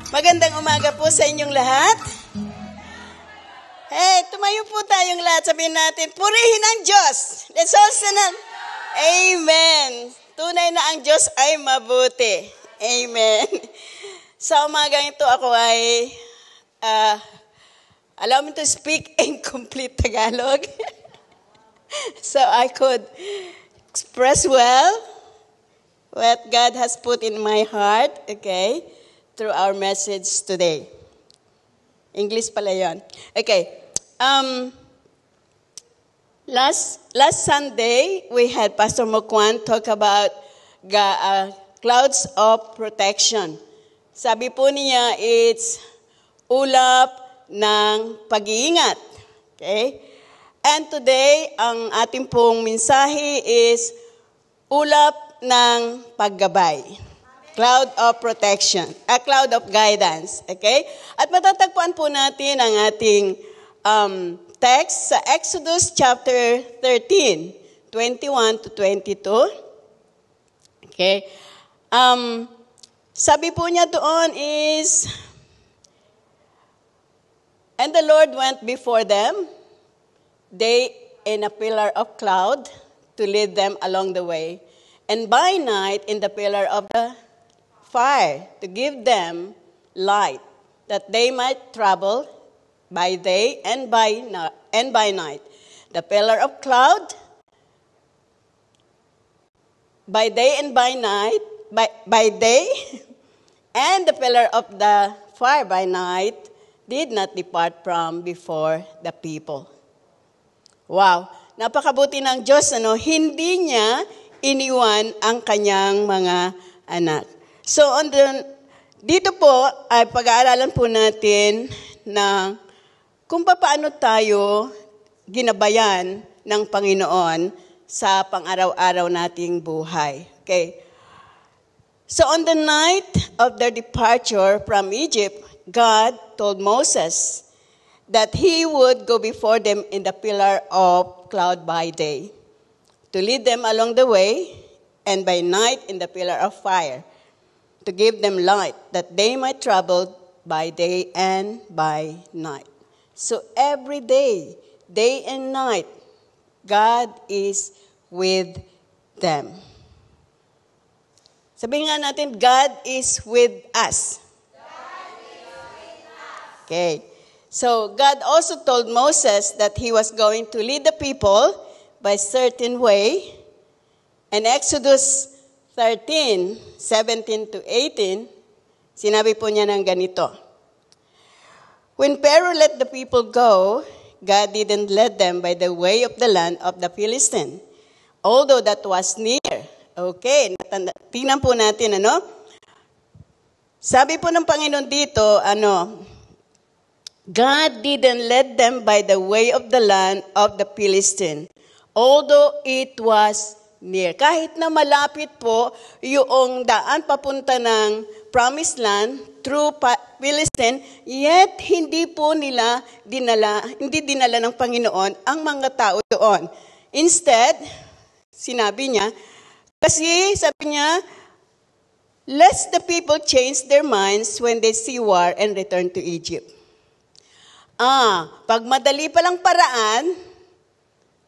Magandang umaga po sa inyong lahat. Hey, tumayo po tayong lahat. Sabihin natin, purihin ang Diyos. Let's all stand. Amen. Tunay na ang Diyos ay mabuti. Amen. Sa umagang ito ako ay, allow me to speak in complete Tagalog. So I could express well what God has put in my heart, okay, through our message today. English pala yun. Okay. Last Sunday, we had Pastor Mokwan talk about clouds of protection. Sabi po niya, it's ulap ng pag-iingat. Okay? And today, ang ating pong mensahe is ulap ng paggabay. Cloud of protection, a cloud of guidance. Okay? At matatagpuan po natin ang ating text sa Exodus chapter 13, 21 to 22. Okay? Sabi po niya doon is, and the Lord went before them, they in a pillar of cloud to lead them along the way, and by night in the pillar of the fire to give them light, that they might travel by day and by night. The pillar of cloud by day and by night, by day, and the pillar of the fire by night did not depart from before the people. Wow, napakabuti ng Diyos, hindi niya iniwan ang kanyang mga anak. So, dito po ay pag-aaralan po natin na kung paano tayo ginabayan ng Panginoon sa pang-araw-araw nating buhay. Okay. So, on the night of their departure from Egypt, God told Moses that he would go before them in the pillar of cloud by day, to lead them along the way, and by night in the pillar of fire, to give them light, that they might travel by day and by night. So every day, day and night, God is with them. Sabihin nga natin, God is with us. God is with us. Okay. So God also told Moses that he was going to lead the people by certain way. And Exodus 13, 17 to 18, sinabi po niya ng ganito. When Pharaoh let the people go, God didn't lead them by the way of the land of the Philistine, although that was near. Okay, tingnan po natin, Sabi po ng Panginoon dito, God didn't lead them by the way of the land of the Philistine, although it was near. Kahit na malapit po yung daan papunta ng Promised Land through Philistine, yet hindi dinala ng Panginoon ang mga tao doon. Instead, sinabi niya, lest the people change their minds when they see war and return to Egypt. Pag madali palang paraan,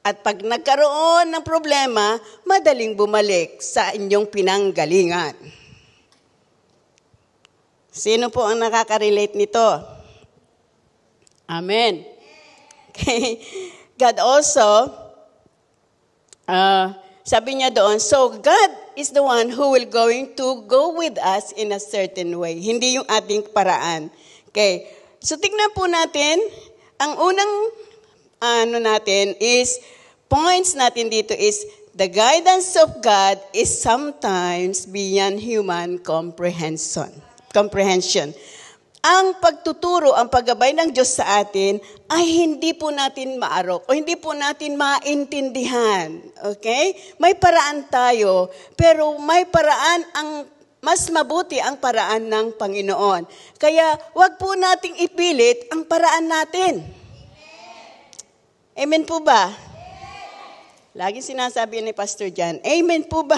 at pag nagkaroon ng problema, madaling bumalik sa inyong pinanggalingan. Sino po ang nakaka-relate nito? Amen. Okay. God also, sabi niya doon, so God is the one who will going to go with us in a certain way. Hindi yung ating paraan. Okay. So tignan po natin, ang unang points natin dito is, the guidance of God is sometimes beyond human comprehension. Ang pagtuturo, ang paggabay ng Diyos sa atin ay hindi po natin maarok o hindi po natin maintindihan. Okay? May paraan tayo, pero may paraan mas mabuti ang paraan ng Panginoon. Kaya wag po nating ipilit ang paraan natin. Amen po ba? Lagi sinasabi ni Pastor Jan, amen po ba?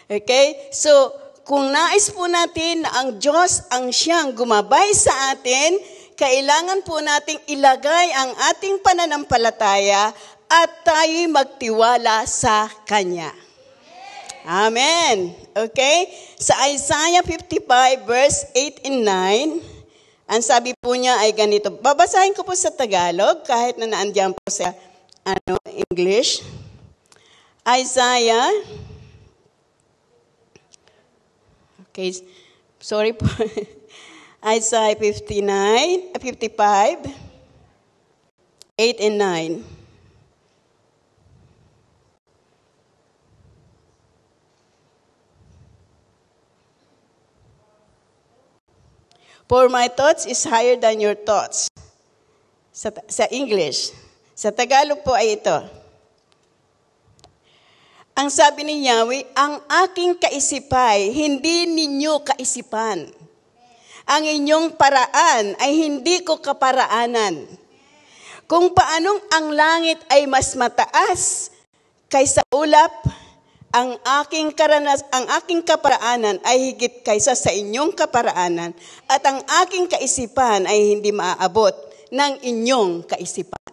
Okay? So, kung nais po natin na ang Diyos ang siyang gumabay sa atin, kailangan po nating ilagay ang ating pananampalataya at tayo'y magtiwala sa Kanya. Amen. Okay? Sa Isaiah 55 verse 8 and 9, ang sabi po niya ay ganito. Babasahin ko po sa Tagalog kahit na naandiyan po sa English. Isaiah. Okay, sorry po. Isaiah 55, 8 and 9. For my thoughts is higher than your thoughts. Sa English. Sa Tagalog po ay ito. Ang sabi ni Yahweh, ang aking kaisipay, hindi ninyo kaisipan. Ang inyong paraan ay hindi ko kaparaanan. Kung paanong ang langit ay mas mataas kaysa ulap, ang aking kaparaanan ay higit kaysa sa inyong kaparaanan, at ang aking kaisipan ay hindi maaabot ng inyong kaisipan.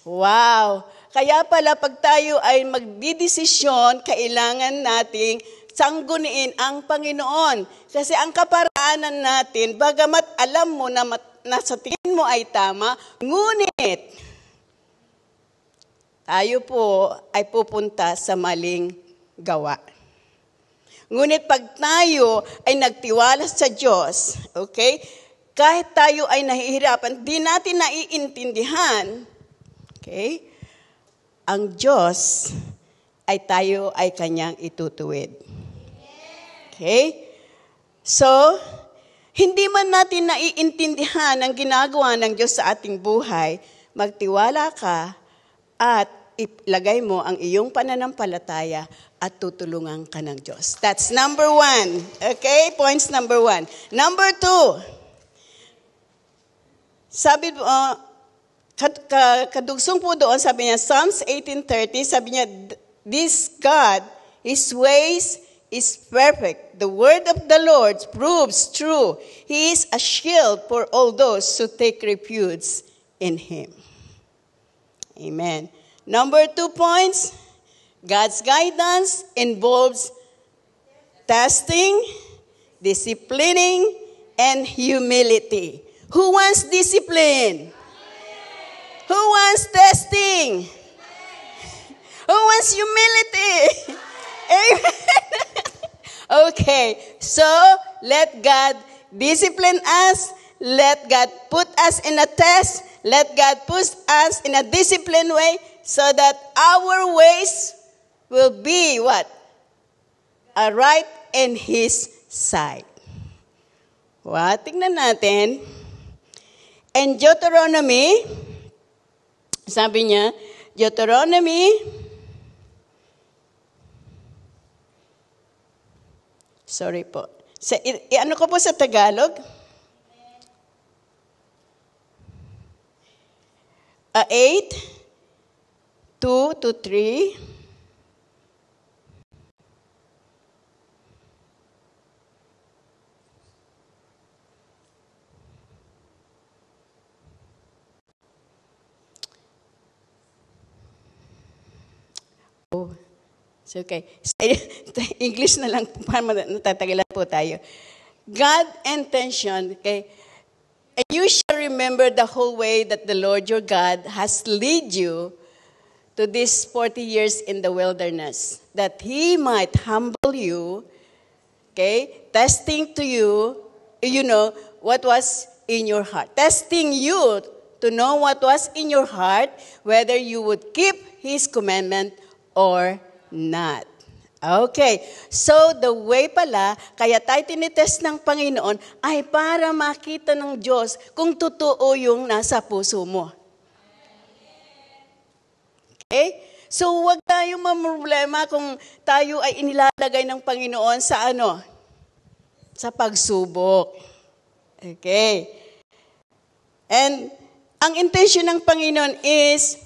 Wow! Kaya pala pag tayo ay magdidesisyon, kailangan nating sangguniin ang Panginoon. Kasi ang kaparaanan natin, bagamat alam mo na sa tingin mo ay tama, ngunit tayo po ay pupunta sa maling gawa. Ngunit pag tayo ay nagtiwala sa Diyos, okay, kahit tayo ay nahihirapan, di natin naiintindihan, okay, ang Diyos ay tayo ay Kanyang itutuwid. Okay? So, hindi man natin naiintindihan ang ginagawa ng Diyos sa ating buhay, magtiwala ka at ilagay mo ang iyong pananampalataya at tutulungan ka ng Diyos. That's number 1. Okay? Points number 1. Number 2. Sabi kadugsong po doon, sabi niya, Psalms 18:30, sabi niya, this God, His ways is perfect. The word of the Lord proves true. He is a shield for all those who take refuge in Him. Amen. Number 2 points, God's guidance involves testing, disciplining, and humility. Who wants discipline? Who wants testing? Who wants humility? Amen. Okay, so let God discipline us. Let God put us in a test. Let God put us in a disciplined way so that our ways will be what? Right in His sight. Well, tingnan natin. In Deuteronomy, sabi niya, Deuteronomy, sorry po. Ano ko po sa Tagalog? 8, 2 to 3. Oh, it's okay. English na lang, para natatagalan po tayo. God intention, okay? And you shall remember the whole way that the Lord your God has led you to these 40 years in the wilderness, that He might humble you, okay? Testing to you, you know, what was in your heart. Testing you to know what was in your heart, whether you would keep His commandment or not. Okay. So, the way pala, kaya tayo tinitest ng Panginoon ay para makita ng Diyos kung totoo yung nasa puso mo. Okay? So, huwag tayong mamroblema kung tayo ay inilalagay ng Panginoon sa ano? Sa pagsubok. Okay. And, ang intention ng Panginoon is,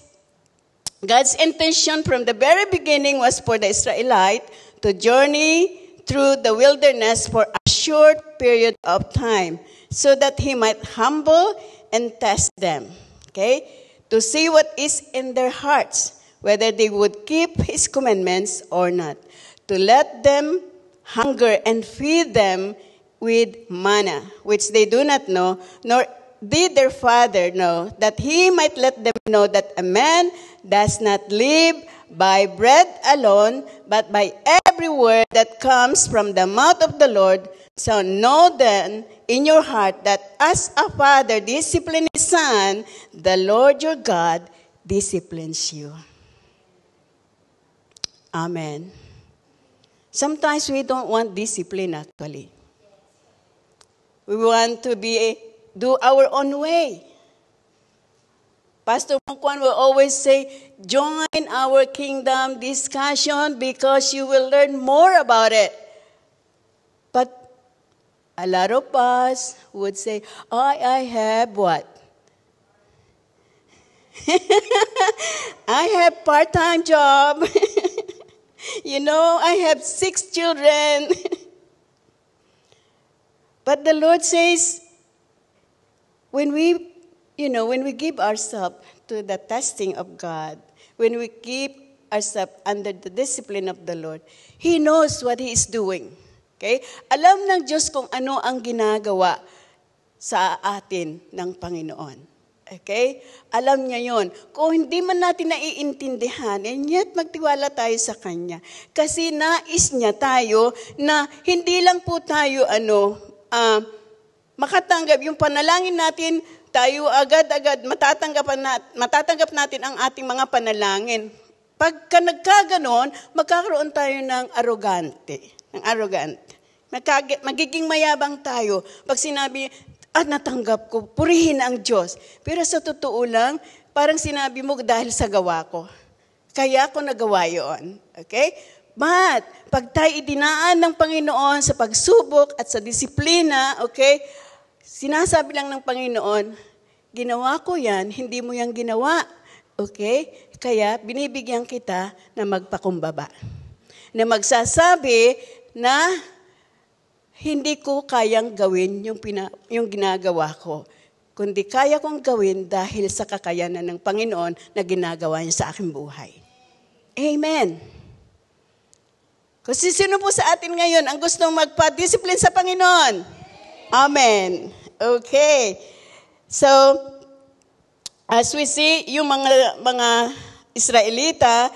God's intention from the very beginning was for the Israelite to journey through the wilderness for a short period of time so that he might humble and test them, okay, to see what is in their hearts, whether they would keep his commandments or not, to let them hunger and feed them with manna, which they do not know, nor did their father know, that he might let them know that a man does not live by bread alone, but by every word that comes from the mouth of the Lord. So know then in your heart that as a father disciplines his son, the Lord your God disciplines you. Amen. Sometimes we don't want discipline actually. We want to do our own way. Pastor Juan will always say, join our kingdom discussion because you will learn more about it. But a lot of us would say, I have what? I have part-time job. I have 6 children. But the Lord says, when we give ourselves to the testing of God, when we keep ourselves under the discipline of the Lord, He knows what He is doing. Okay? Alam ng Diyos kung ano ang ginagawa sa atin ng Panginoon. Okay? Alam niya yon. Kung hindi man natin naiintindihan, and yet magtiwala tayo sa Kanya. Kasi nais niya tayo na hindi lang po tayo makatanggap yung panalangin natin, tayo agad-agad matatanggap natin ang ating mga panalangin. Pagka nagkaganon, magkakaroon tayo ng arrogante. Magiging mayabang tayo. Pag sinabi, natanggap ko, purihin ang Diyos. Pero sa totoo lang, parang sinabi mo dahil sa gawa ko. Kaya ko nagawa yun. Okay? But, pag tayo idinaan ng Panginoon sa pagsubok at sa disiplina, okay, sinasabi lang ng Panginoon, ginawa ko yan, hindi mo yan ginawa. Okay? Kaya, binibigyan kita na magpakumbaba. Na magsasabi na hindi ko kayang gawin yung ginagawa ko, kundi kaya kong gawin dahil sa kakayanan ng Panginoon na ginagawa niya sa aking buhay. Amen. Kasi sino po sa atin ngayon ang gustong magpa-discipline sa Panginoon? Amen. Okay. So, as we see, yung mga Israelita,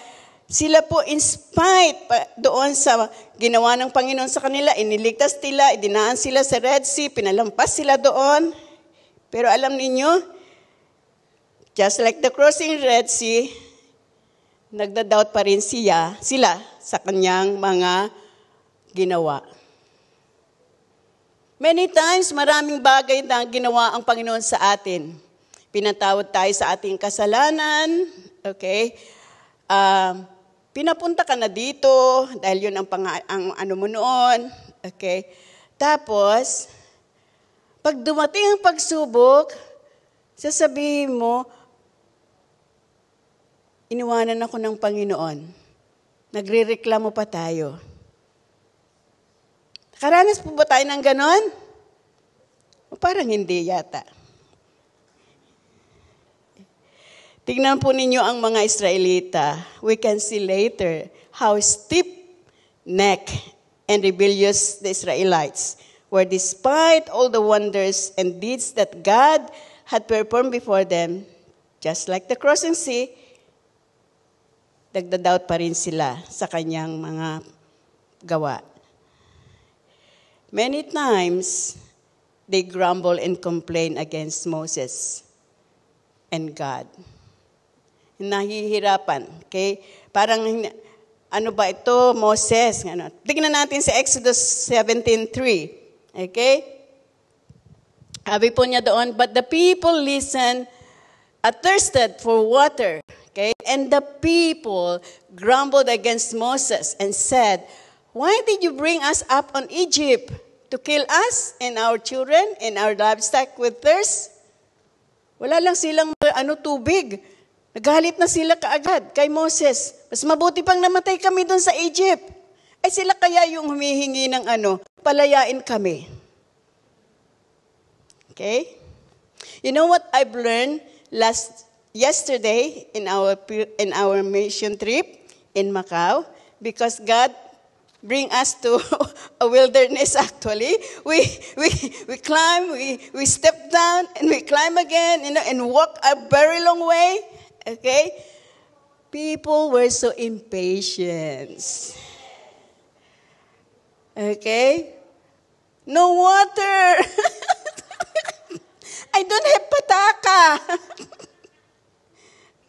sila po in spite doon sa ginawa ng Panginoon sa kanila, iniligtas sila, idinaan sila sa Red Sea, pinalampas sila doon. Pero alam ninyo, just like the crossing Red Sea, nagda-doubt pa rin sila sa kanyang mga ginawa. Many times, maraming bagay na ginawa ang Panginoon sa atin. Pinatawad tayo sa ating kasalanan, okay? Pinapunta ka na dito dahil yun ang ano mo noon. Okay? Tapos, pag dumating ang pagsubok, sasabihin mo, iniwanan ako ng Panginoon. Nagrereklamo pa tayo. Nakaranas po ba tayo ng ganon? O parang hindi yata. Tingnan po ninyo ang mga Israelita. We can see later how stiff-necked and rebellious the Israelites were despite all the wonders and deeds that God had performed before them. Just like the crossing sea, nagda-doubt pa rin sila sa kanyang mga gawa. Many times, they grumble and complain against Moses and God. Nahihirapan. Okay? Parang, ano ba ito, Moses? Tignan natin sa Exodus 17:3. Okay? Sabi po niya doon, but the people listened, thirsted for water. Okay? And the people grumbled against Moses and said, why did you bring us up on Egypt to kill us and our children and our livestock with thirst? Wala lang silang tubig. Nagalit na sila kaagad kay Moses. Mas mabuti pang namatay kami doon sa Egypt. Ay sila kaya yung humihingi ng palayain kami. Okay? You know what I've learned yesterday in our mission trip in Macau? Because God bring us to a wilderness actually. We climb, we step down, and we climb again, and walk a very long way. Okay? People were so impatient. Okay? No water. I don't have pataka.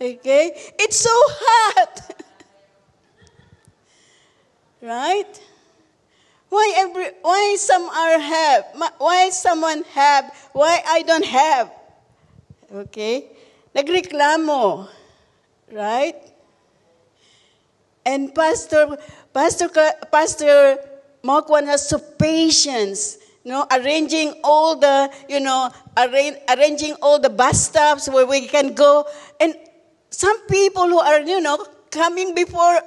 Okay? It's so hot. Right? Why some are have? Why someone have? Why I don't have? Okay? Nagreklamo. Right? And Pastor Mokwan has so patience, arranging all the, arranging all the bus stops where we can go. And some people who are, coming before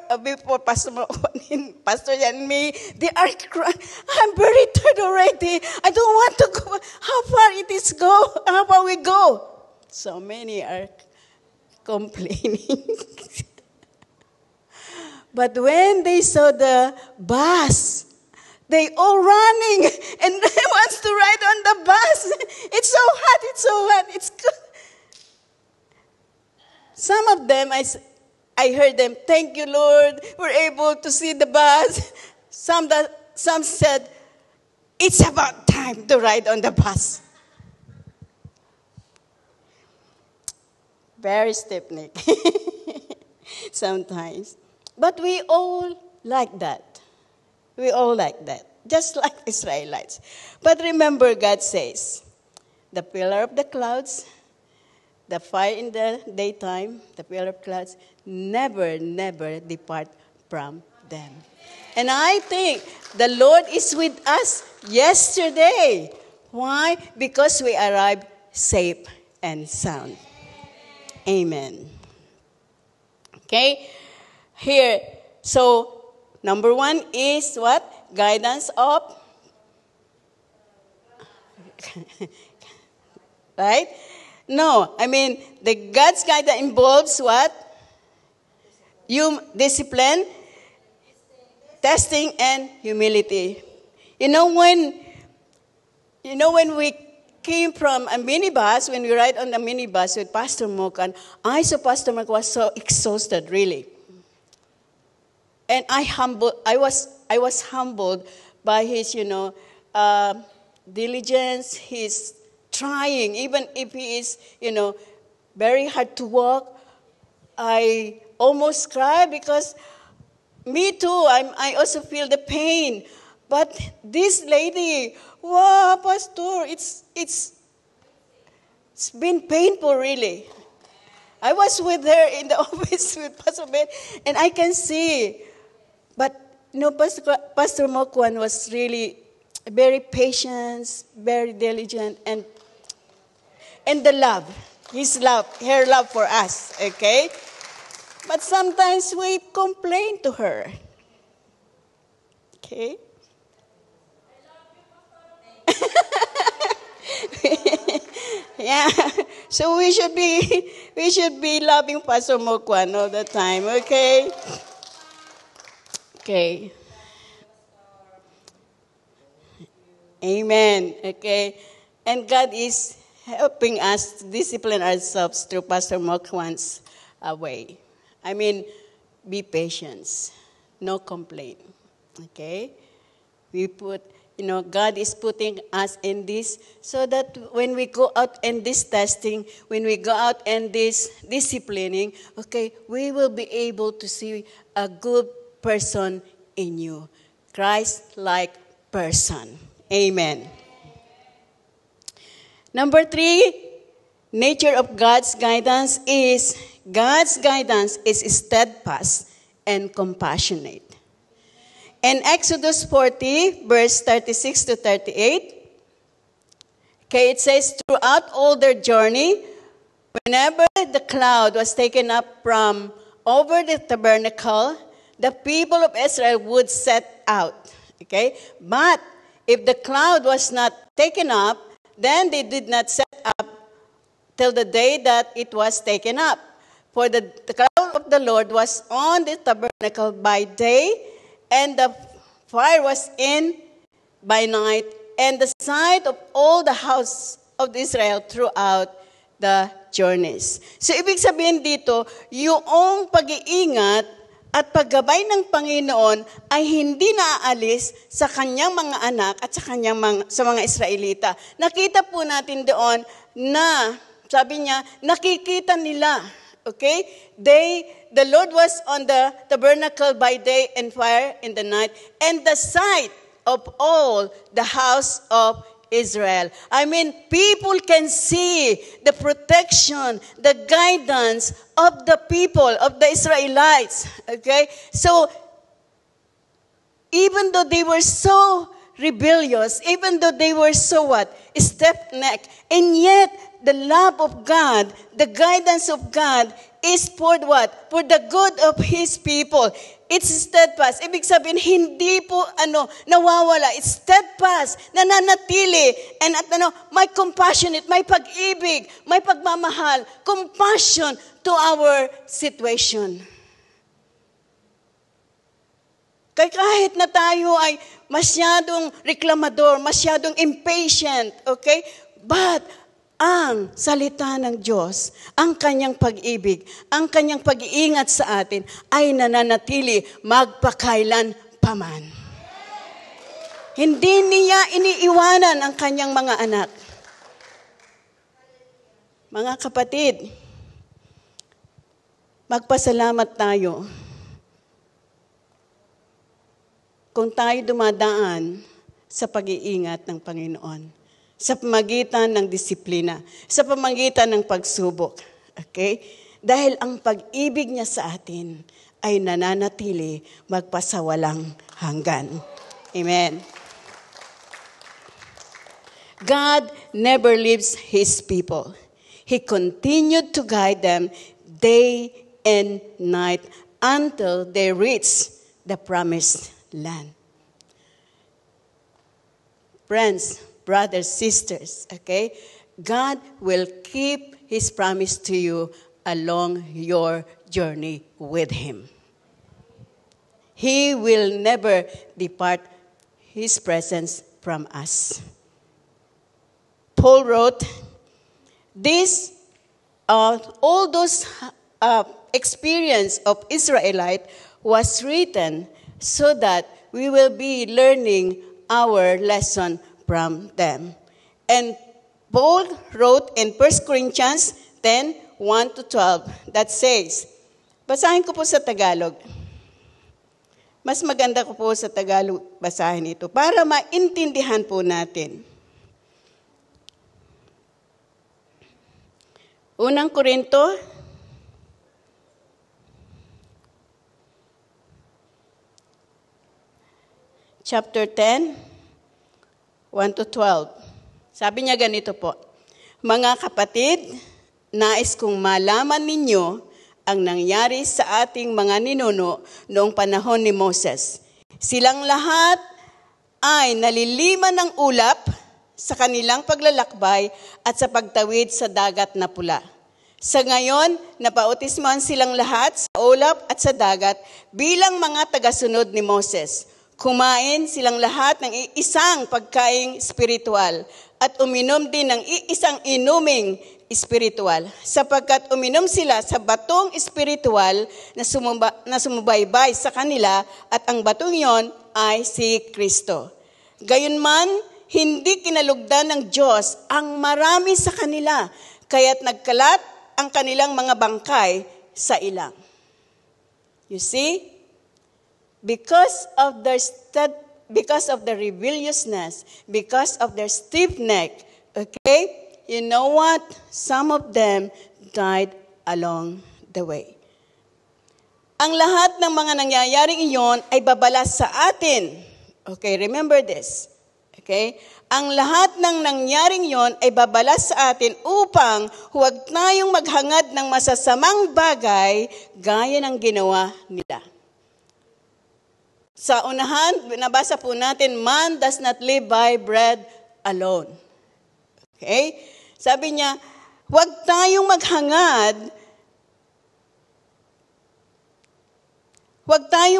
Pastor Mokwan, Pastor and me, they are crying, I'm very tired already. I don't want to go. How far it is go? How far we go? So many are complaining. But when they saw the bus, they all running and they wants to ride on the bus. It's so hot, it's good. Some of them, I heard them, thank you, Lord, we're able to see the bus. Some said, it's about time to ride on the bus. Very stiff neck sometimes. But we all like that. We all like that. Just like Israelites. But remember, God says, the pillar of the clouds, the fire in the daytime, the pillar of clouds, never depart from them. And I think the Lord is with us yesterday. Why? Because we arrived safe and sound. Amen. Okay? Here, so number 1 is what? Guidance of, right? No, the God's guidance involves what? Discipline, testing, and humility. When we came from a minibus, when we ride on the minibus with Pastor Mokan, I saw Pastor Mokan was so exhausted, really. And I was humbled by his, diligence, his trying, even if he is, very hard to walk. I almost cried because me too, I also feel the pain. But this lady, wow, Pastor, it's been painful, really. I was with her in the office with Pastor Ben, and I can see. But, Pastor Mokwan was really very patient, very diligent, and the love, her love for us, okay? But sometimes we complain to her, okay? Yeah, so we should be loving Pastor Mokwan all the time, okay? Okay. Amen. Okay. And God is helping us to discipline ourselves through Pastor Mokwan's way. Be patient. No complaint. Okay? God is putting us in this so that when we go out in this testing, when we go out in this disciplining, okay, we will be able to see a good person in you. Christ-like person. Amen. Number 3, nature of God's guidance is steadfast and compassionate. In Exodus 40, verse 36 to 38, okay, it says, throughout all their journey, whenever the cloud was taken up from over the tabernacle, the people of Israel would set out. Okay? But if the cloud was not taken up, then they did not set up till the day that it was taken up. For the cloud of the Lord was on the tabernacle by day, and the fire was in by night, and the sight of all the house of Israel throughout the journeys. So, ibig sabihin dito, yung pag-iingat at paggabay ng Panginoon ay hindi naaalis sa kanyang mga anak at sa mga Israelita. Nakita po natin doon na, sabi niya, nakikita nila. Okay? The Lord was on the tabernacle by day and fire in the night, and the sight of all the house of Israel. I mean, people can see the protection, the guidance of the people, of the Israelites. Okay? So, even though they were so rebellious, even though they were so stiff-necked, and yet the love of God, the guidance of God is for what? For the good of His people. It's steadfast. Ibig sabihin, hindi po nawawala. It's steadfast, nananatili, and may compassionate, may pag-ibig, may pagmamahal, compassion to our situation. Kaya kahit na tayo ay masyadong reklamador, masyadong impatient, okay? But ang salita ng Diyos, ang kanyang pag-ibig, ang kanyang pag-iingat sa atin ay nananatili magpakailan paman. Hindi niya iniiwanan ang kanyang mga anak. Mga kapatid, magpasalamat tayo kung tayo dumadaan sa pag-iingat ng Panginoon, sa pamagitan ng disiplina, sa pamagitan ng pagsubok. Okay? Dahil ang pag-ibig niya sa atin ay nananatili magpasawalang hanggan. Amen. God never leaves His people. He continued to guide them day and night until they reach the promised land. Friends, brothers, sisters, okay? God will keep His promise to you along your journey with Him. He will never depart His presence from us. Paul wrote, all those experience of Israelite was written so that we will be learning our lesson from them. And Paul wrote in 1 Corinthians 10, 1-12, that says, basahin ko po sa Tagalog. Mas maganda ko po sa Tagalog basahin ito para maintindihan po natin. Unang Korinto, chapter 10, 1-12. Sabi niya ganito po, mga kapatid, nais kong malaman ninyo ang nangyari sa ating mga ninuno noong panahon ni Moses. Silang lahat ay naliliman ng ulap sa kanilang paglalakbay at sa pagtawid sa dagat na pula. Sa ngayon, napautismuhan silang lahat sa ulap at sa dagat bilang mga tagasunod ni Moses. Kumain silang lahat ng iisang pagkaing spiritual at uminom din ng iisang inuming spiritual, sapagkat uminom sila sa batong spiritual na sumubaybay sa kanila at ang batong yon ay si Kristo. Gayunman, hindi kinalugdan ng Diyos ang marami sa kanila, kaya't nagkalat ang kanilang mga bangkay sa ilang. You see? Because of their rebelliousness, because of their stiff neck, okay, you know what? Some of them died along the way. Ang lahat ng mga nangyayaring iyon ay babala sa atin. Okay, remember this. Okay? Ang lahat ng nangyaring iyon ay babala sa atin upang huwag tayong maghangad ng masasamang bagay gaya ng ginawa nila. Sa unahan, nabasa po natin, man does not live by bread alone. Okay? Sabi niya, huwag tayong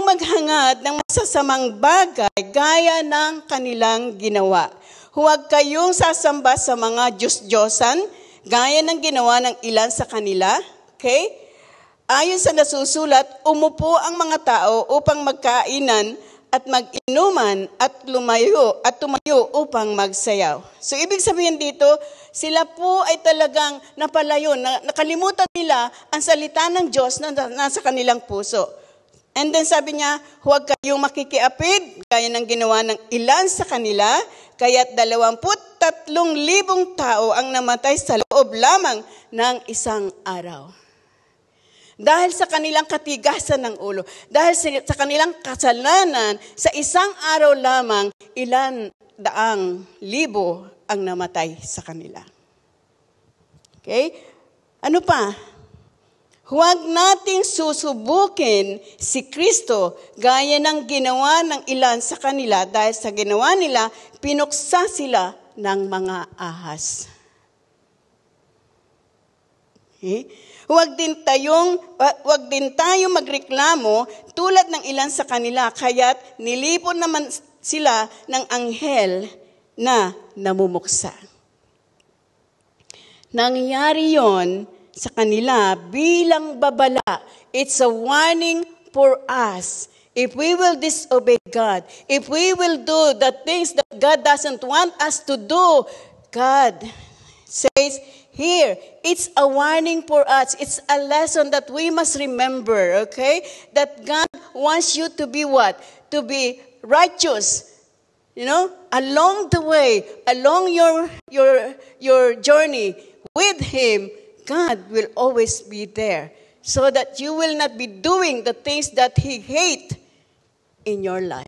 maghangad ng masasamang bagay gaya ng kanilang ginawa. Huwag kayong sasamba sa mga Diyos-Diyosan gaya ng ginawa ng ilan sa kanila. Okay? Ayon sa nasusulat, umupo ang mga tao upang magkainan at mag-inuman at tumayo upang magsayaw. So ibig sabihin dito, sila po ay talagang napalayo, nakalimutan nila ang salita ng Diyos na nasa kanilang puso. And then sabi niya, huwag kayong makikiapid, gaya ng ginawa ng ilan sa kanila, kaya't 23,000 tao ang namatay sa loob lamang ng isang araw. Dahil sa kanilang katigasan ng ulo, dahil sa kanilang kasalanan, sa isang araw lamang, 100,000 ang namatay sa kanila. Okay? Ano pa? Huwag nating susubukin si Kristo gaya ng ginawa ng ilan sa kanila dahil sa ginawa nila, pinuksa sila ng mga ahas. Okay? Huwag din tayong magreklamo tulad ng ilan sa kanila, kaya't nilipon naman sila ng anghel na namumuksa. Nangyari yon sa kanila bilang babala. It's a warning for us. If we will disobey God, if we will do the things that God doesn't want us to do, God says, here, it's a warning for us. It's a lesson that we must remember, okay? That God wants you to be what? To be righteous. You know, along the way, along your journey with Him, God will always be there so that you will not be doing the things that He hates in your life.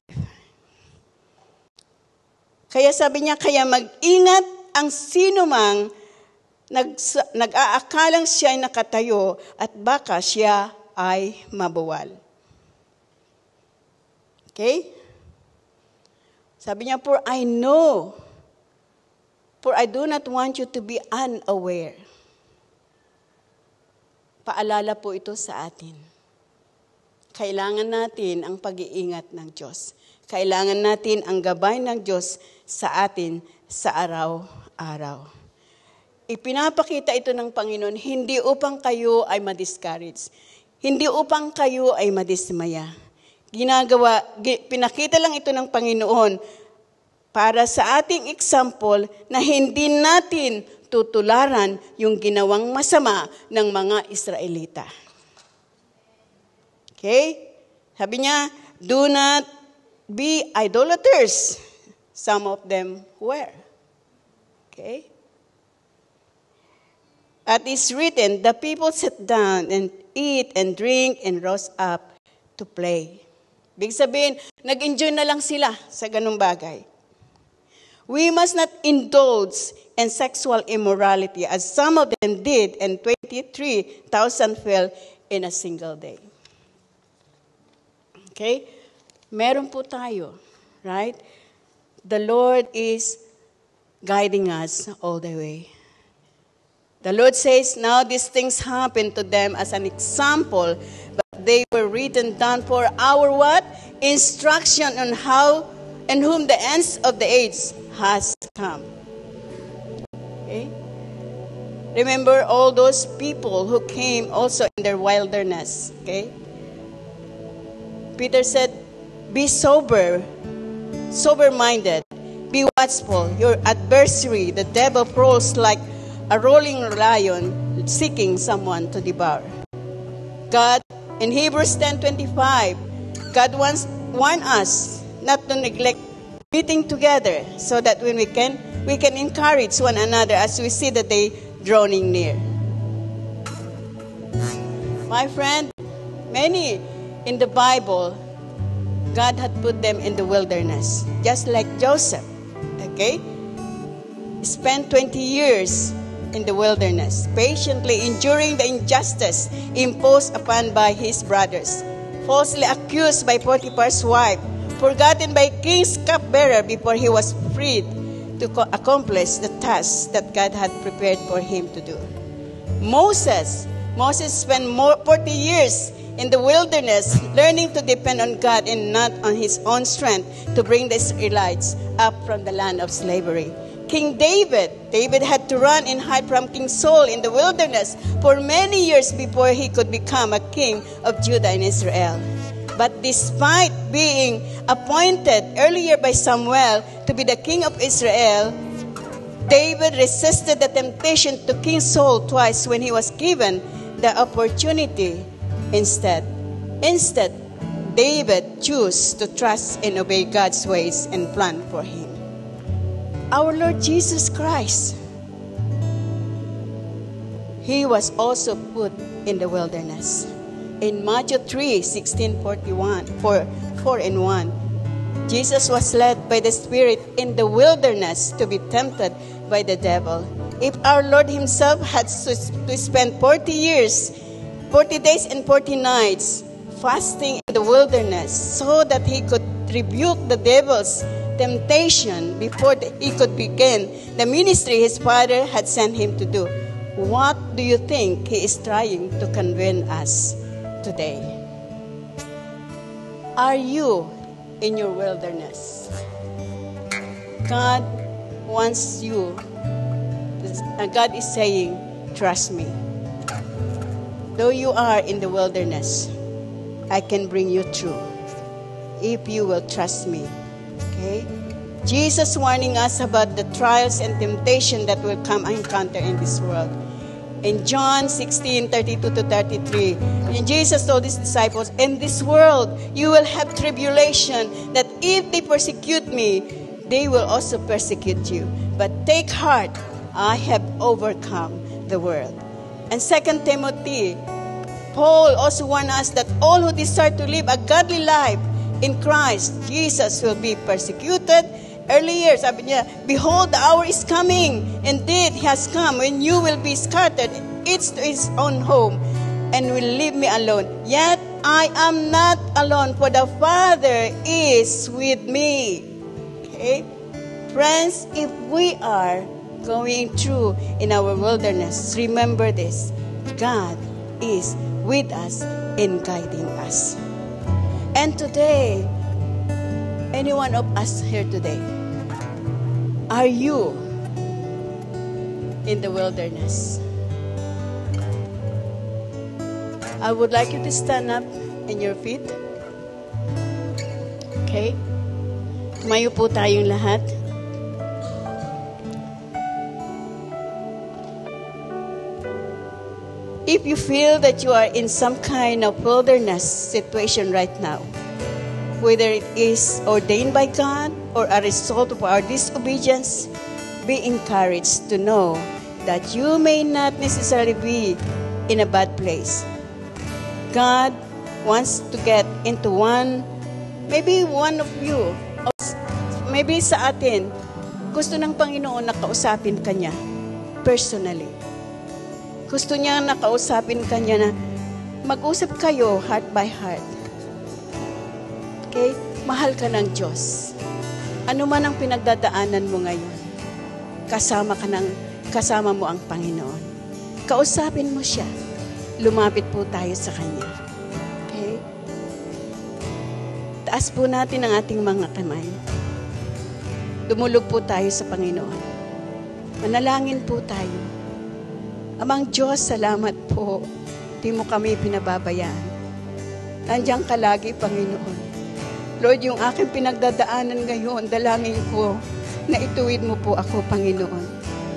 Kaya sabi niya, kaya mag-ingat ang sinumang nag-aakalang siya ay nakatayo at baka siya ay mabuwal. Okay? Sabi niya, for I do not want you to be unaware. Paalala po ito sa atin. Kailangan natin ang pag-iingat ng Diyos. Kailangan natin ang gabay ng Diyos sa atin sa araw-araw. Ipinapakita ito ng Panginoon, hindi upang kayo ay ma-discourage. Hindi upang kayo ay madismaya. Pinakita lang ito ng Panginoon para sa ating example na hindi natin tutularan yung ginawang masama ng mga Israelita. Okay? Sabi niya, do not be idolaters. Some of them were. Okay? At it's written, the people sat down and eat and drink and rose up to play. Big sabihin, nag-enjoy na lang sila sa ganung bagay. We must not indulge in sexual immorality as some of them did and 23,000 fell in a single day. Okay? Meron po tayo, right? The Lord is guiding us all the way. The Lord says, now these things happen to them as an example, but they were written down for our what? Instruction on how and whom the ends of the age has come. Okay? Remember all those people who came also in their wilderness. Okay? Peter said, be sober-minded, be watchful. Your adversary, the devil, prowls like a rolling lion seeking someone to devour. God, in Hebrews 10:25, God warns us not to neglect meeting together so that when we can encourage one another as we see the day drawing near. My friend, many in the Bible, God had put them in the wilderness, just like Joseph. Okay? Spent 20 years in the wilderness, patiently enduring the injustice imposed upon by his brothers, falsely accused by Potiphar's wife, forgotten by king's cupbearer before he was freed to accomplish the task that God had prepared for him to do. Moses spent 40 years in the wilderness learning to depend on God and not on his own strength to bring the Israelites up from the land of slavery. King David had to run and hide from King Saul in the wilderness for many years before he could become a king of Judah and Israel. But despite being appointed earlier by Samuel to be the king of Israel, David resisted the temptation to King Saul twice when he was given the opportunity. Instead, David chose to trust and obey God's ways and plan for him. Our Lord Jesus Christ, he was also put in the wilderness. In Matthew 3:16-4:1, Jesus was led by the Spirit in the wilderness to be tempted by the devil. If our Lord himself had to spend 40 days and 40 nights fasting in the wilderness so that he could rebuke the devil's temptation before he could begin the ministry his Father had sent him to do, what do you think he is trying to convince us today? Are you in your wilderness? God wants you. God is saying, trust me. Though you are in the wilderness, I can bring you through if you will trust me. Okay? Jesus warning us about the trials and temptation that will come and encounter in this world. In John 16:32-33, Jesus told his disciples, in this world you will have tribulation, that if they persecute me, they will also persecute you. But take heart, I have overcome the world. And 2 Timothy, Paul also warned us that all who desire to live a godly life in Christ Jesus will be persecuted. Earlier, sabi niya, behold, the hour is coming. Indeed, he has come when you will be scattered, each to his own home, and will leave me alone. Yet I am not alone, for the Father is with me. Okay? Friends, if we are going through in our wilderness, remember this. God is with us in guiding us. And today, any one of us here today, are you in the wilderness? I would like you to stand up in your feet. Okay? Tumayo po tayong lahat. If you feel that you are in some kind of wilderness situation right now, whether it is ordained by God or a result of our disobedience, be encouraged to know that you may not necessarily be in a bad place. God wants to get into maybe one of you, maybe sa atin, gusto ng Panginoon na kausapin ka niya personally. Gusto niya na kausapin ka niya na mag-usap kayo heart by heart. Okay? Mahal ka ng Diyos. Ano man ang pinagdadaanan mo ngayon, kasama mo ang Panginoon. Kausapin mo siya. Lumapit po tayo sa Kanya. Okay? Taas po natin ang ating mga kamay. Dumulog po tayo sa Panginoon. Manalangin po tayo. Amang Diyos, salamat po. Di mo kami pinababayaan. Nandiyan ka lagi, Panginoon. Lord, yung aking pinagdadaanan ngayon, dalangin ko na ituwid mo po ako, Panginoon.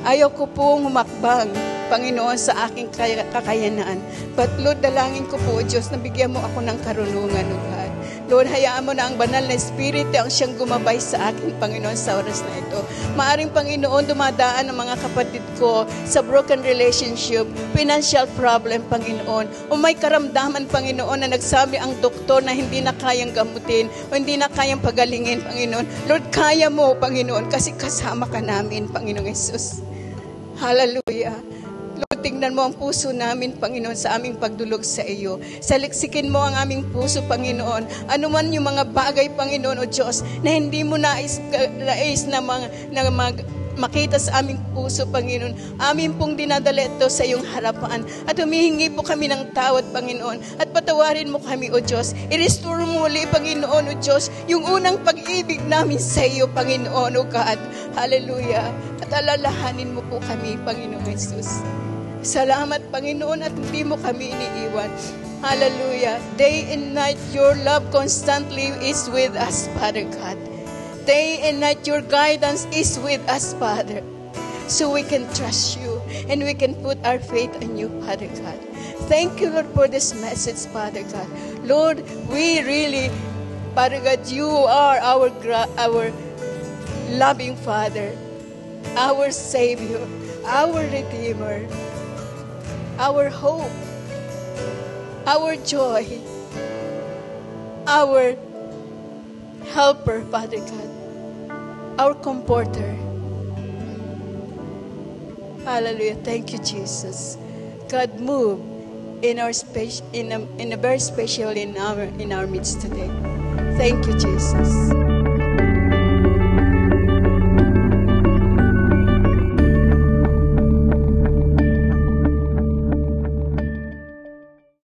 Ayaw ko pong humakbang, Panginoon, sa aking kakayanan. But Lord, dalangin ko po, Diyos, na bigyan mo ako ng karunungan, O God. Lord, hayaan mo na ang banal na Espiritu ang siyang gumabay sa akin, Panginoon, sa oras na ito. Maaring, Panginoon, dumadaan ang mga kapatid ko sa broken relationship, financial problem, Panginoon, o may karamdaman, Panginoon, na nagsabi ang doktor na hindi na kayang gamutin o hindi na kayang pagalingin, Panginoon. Lord, kaya mo, Panginoon, kasi kasama ka namin, Panginoong Jesus. Hallelujah. Lord, Lord, tingnan mo ang puso namin, Panginoon, sa aming pagdulog sa iyo. Saliksikin mo ang aming puso, Panginoon. Ano man yung mga bagay, Panginoon, o Diyos, na hindi mo nais na makita sa aming puso, Panginoon. Amin pong dinadala ito sa iyong harapan. At humihingi po kami ng tawad, Panginoon. At patawarin mo kami, O Diyos. I-restore mo muli, Panginoon, O Diyos, yung unang pag-ibig namin sa iyo, Panginoon, O God. Hallelujah. At alalahanin mo po kami, Panginoon Jesus. Salamat, Panginoon, at hindi mo kami iniiwan. Hallelujah. Day and night, your love constantly is with us, Father God. Day and night, your guidance is with us, Father. So we can trust you and we can put our faith in you, Father God. Thank you, Lord, for this message, Father God. Lord, we really, Father God, you are our loving Father, our Savior, our Redeemer, our hope, our joy, our helper, Father God, our comforter. Hallelujah. Thank you, Jesus. God, move in our in a very special in our midst today. Thank you, Jesus.